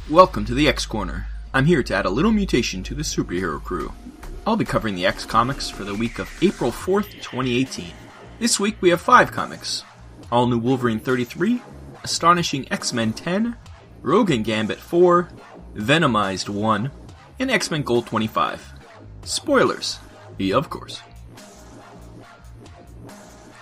Welcome to the X Corner. I'm here to add a little mutation to the Superherocrew. I'll be covering the X comics for the week of April 4th, 2018. This week we have 5 comics. AllNew Wolverine 33, Astonishing XMen 10, Rogue and Gambit 4, Venomized 1, and XMen Gold 25. Spoilers. Yeah, of course.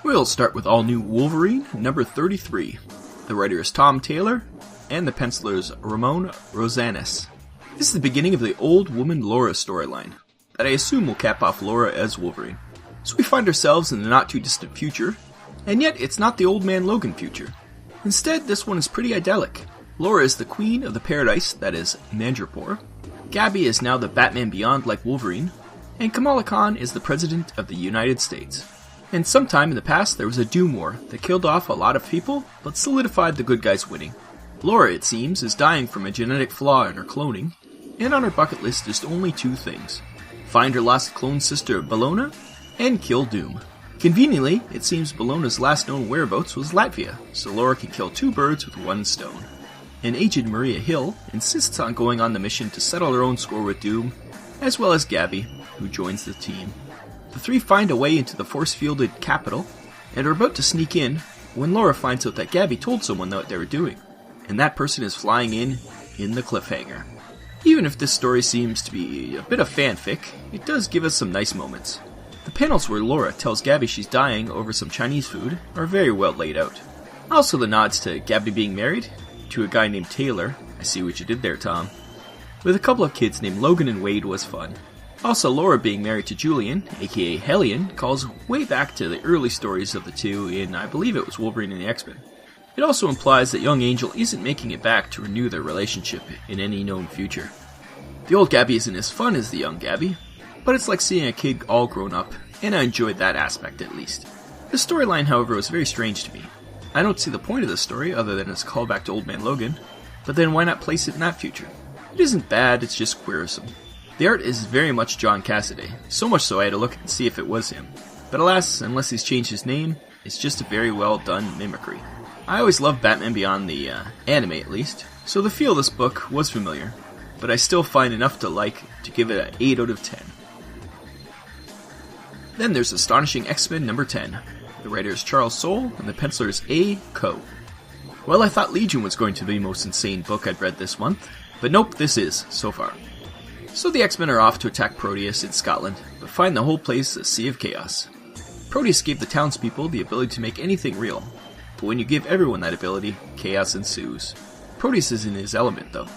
We'll start with AllNew Wolverine, number 33. The writer is Tom Taylor, and the penciler is Ramon Rosanes. This is the beginning of the Old Woman Laura storyline, that I assume will cap off Laura as Wolverine. So we find ourselves in the not-too-distant future, and yet it's not the Old Man Logan future. Instead, this one is pretty idyllic. Laura is the queen of the paradise that is Mandrapore, Gabby is now the Batman Beyond-like Wolverine, and Kamala Khan is the President of the United States. And sometime in the past there was a Doom War that killed off a lot of people, but solidified the good guys winning. Laura, it seems, is dying from a genetic flaw in her cloning, and on her bucket list is only 2 things. Find her lost clone sister Bellona, and kill Doom. Conveniently, it seems Bellona's last known whereabouts was Latvia, so Laura can kill 2 birds with 1 stone. And aged Maria Hill insists on going on the mission to settle her own score with Doom, as well as Gabby, who joins the team. The 3 find a way into the force-fielded capital, and are about to sneak in when Laura finds out that Gabby told someone what they were doing, and that person is flying in the cliffhanger. Even if this story seems to be a bit of fanfic, it does give us some nice moments. The panels where Laura tells Gabby she's dying over some Chinese food are very well laid out. Also the nods to Gabby being married to a guy named Taylor, I see what you did there, Tom, with a couple of kids named Logan and Wade was fun. Also, Laura being married to Julian, aka Hellion, calls way back to the early stories of the two in, I believe it was Wolverine and the X-Men. It also implies that young Angel isn't making it back to renew their relationship in any known future. The old Gabby isn't as fun as the young Gabby, but it's like seeing a kid all grown up, and I enjoyed that aspect at least. The storyline, however, was very strange to me. I don't see the point of the story other than its callback to Old Man Logan, but then why not place it in that future? It isn't bad, it's just queersome. The art is very much John Cassaday, so much so I had to look and see if it was him. But alas, unless he's changed his name, it's just a very well done mimicry. I always loved Batman Beyond, the anime at least, so the feel of this book was familiar, but I still find enough to like to give it an 8 out of 10. Then there's Astonishing XMen number 10. The writer is Charles Soule, and the penciler is A. Coe. Well, I thought Legion was going to be the most insane book I'd read this month, but nope, this is, so far. So the X-Men are off to attack Proteus in Scotland, but find the whole place a sea of chaos. Proteus gave the townspeople the ability to make anything real, but when you give everyone that ability, chaos ensues. Proteus is in his element, though.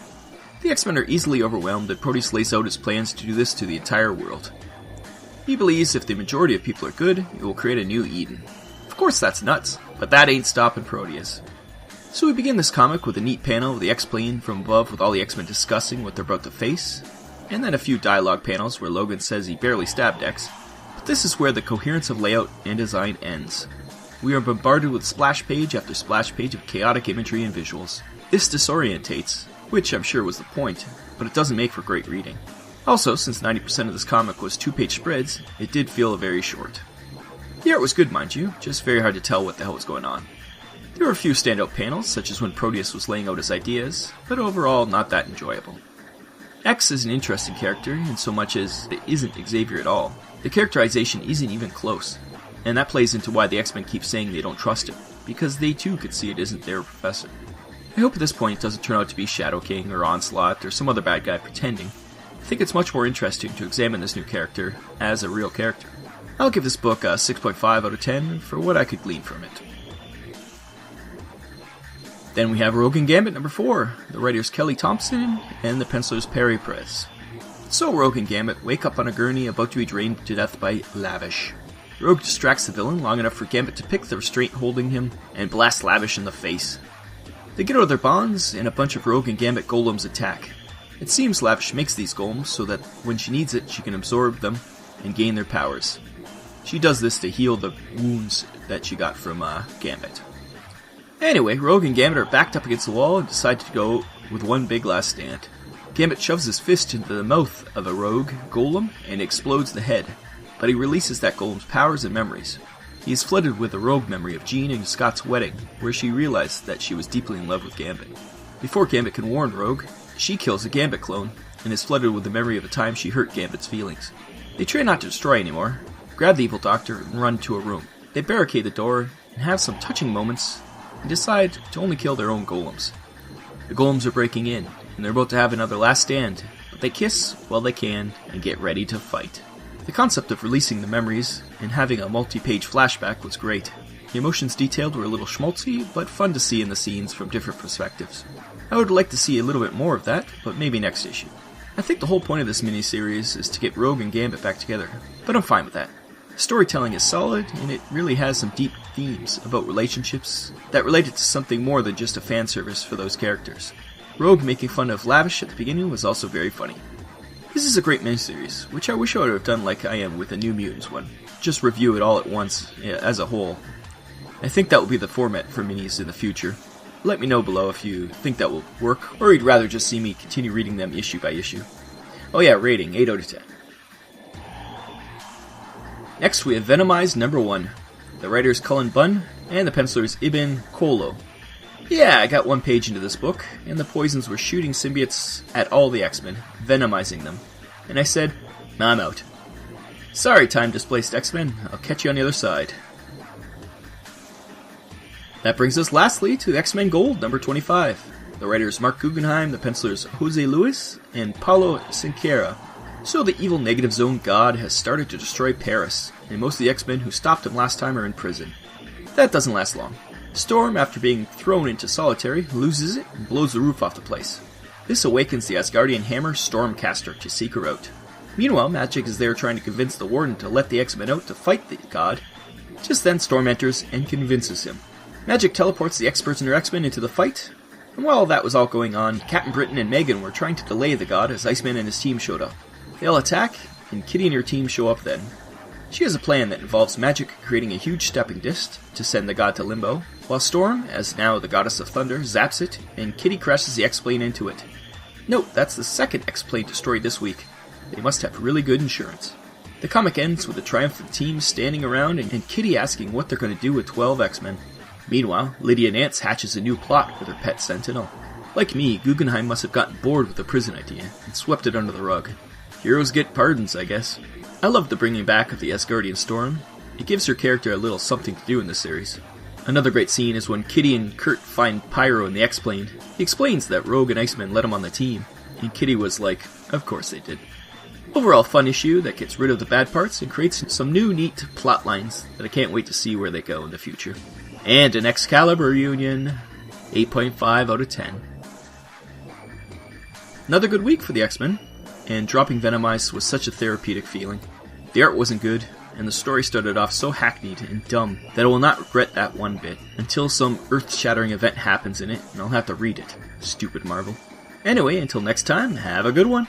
The X-Men are easily overwhelmed, and Proteus lays out his plans to do this to the entire world. He believes if the majority of people are good, it will create a new Eden. Of course that's nuts, but that ain't stopping Proteus. So we begin this comic with a neat panel of the X-Plane from above with all the X-Men discussing what they're about to face, and then a few dialogue panels where Logan says he barely stabbed X, but this is where the coherence of layout and design ends. We are bombarded with splash page after splash page of chaotic imagery and visuals. This disorientates, which I'm sure was the point, but it doesn't make for great reading. Also, since 90% of this comic was 2-page spreads, it did feel very short. The art was good, mind you, just very hard to tell what the hell was going on. There were a few standout panels, such as when Proteus was laying out his ideas, but overall not that enjoyable. X is an interesting character in so much as it isn't Xavier at all. The characterization isn't even close, and that plays into why the X-Men keep saying they don't trust him, because they too could see it isn't their professor. I hope at this point it doesn't turn out to be Shadow King or Onslaught or some other bad guy pretending. I think it's much more interesting to examine this new character as a real character. I'll give this book a 6.5 out of 10 for what I could glean from it. Then we have Rogue and Gambit number 4. The writer's Kelly Thompson and the penciler's Perry Press. So Rogue and Gambit wake up on a gurney about to be drained to death by Lavish. Rogue distracts the villain long enough for Gambit to pick the restraint holding him and blast Lavish in the face. They get out of their bonds and a bunch of Rogue and Gambit golems attack. It seems Lavish makes these golems so that when she needs it she can absorb them and gain their powers. She does this to heal the wounds that she got from Gambit. Anyway, Rogue and Gambit are backed up against the wall and decide to go with one big last stand. Gambit shoves his fist into the mouth of a Rogue golem and explodes the head, but he releases that golem's powers and memories. He is flooded with a Rogue memory of Jean and Scott's wedding, where she realized that she was deeply in love with Gambit. Before Gambit can warn Rogue, She kills a Gambit clone, and is flooded with the memory of the time she hurt Gambit's feelings. They try not to destroy anymore, grab the evil doctor, and run to a room. They barricade the door, and have some touching moments, and decide to only kill their own golems. The golems are breaking in, and they're about to have another last stand, but they kiss while they can, and get ready to fight. The concept of releasing the memories, and having a multi-page flashback was great. The emotions detailed were a little schmaltzy, but fun to see in the scenes from different perspectives. I would like to see a little bit more of that, but maybe next issue. I think the whole point of this miniseries is to get Rogue and Gambit back together, but I'm fine with that. The storytelling is solid, and it really has some deep themes about relationships that related to something more than just a fan service for those characters. Rogue making fun of Lavish at the beginning was also very funny. This is a great miniseries, which I wish I would have done like I am with the New Mutants one. Just review it all at once, as a whole. I think that will be the format for minis in the future. Let me know below if you think that will work, or you'd rather just see me continue reading them issue by issue. Oh yeah, rating, 8 out of 10. Next we have Venomized number 1. The writer is Cullen Bunn, and the penciler is Ibn Kolo. Yeah, I got one page into this book, and the poisons were shooting symbiotes at all the X-Men, venomizing them. And I said, I'm out. Sorry, time-displaced X-Men, I'll catch you on the other side. That brings us lastly to XMen Gold, number 25. The writer is Mark Guggenheim, the penciler is Jose Luis, and Paulo Sinqueira. So the evil negative zone god has started to destroy Paris, and most of the X-Men who stopped him last time are in prison. That doesn't last long. Storm, after being thrown into solitary, loses it and blows the roof off the place. This awakens the Asgardian hammer Stormcaster to seek her out. Meanwhile, Magic is there trying to convince the Warden to let the X-Men out to fight the god. Just then Storm enters and convinces him. Magic teleports the experts and their X-Men into the fight, and while that was all going on, Captain Britain and Megan were trying to delay the god as Iceman and his team showed up. They all attack, and Kitty and her team show up then. She has a plan that involves Magic creating a huge stepping disc to send the god to Limbo, while Storm, as now the goddess of thunder, zaps it, and Kitty crashes the X-Plane into it. Note, that's the second X-Plane destroyed this week. They must have really good insurance. The comic ends with the triumphant team standing around and Kitty asking what they're going to do with 12 X-Men. Meanwhile, Lydia Nance hatches a new plot with her pet Sentinel. Like me, Guggenheim must have gotten bored with the prison idea and swept it under the rug. Heroes get pardons, I guess. I love the bringing back of the Asgardian Storm. It gives her character a little something to do in this series. Another great scene is when Kitty and Kurt find Pyro in the X-Plane. He explains that Rogue and Iceman let him on the team, and Kitty was like, of course they did. Overall fun issue that gets rid of the bad parts and creates some new neat plot lines that I can't wait to see where they go in the future. And an Excalibur reunion, 8.5 out of 10. Another good week for the X-Men, and dropping Venomized was such a therapeutic feeling. The art wasn't good, and the story started off so hackneyed and dumb that I will not regret that one bit, until some earth-shattering event happens in it, and I'll have to read it. Stupid Marvel. Anyway, until next time, have a good one!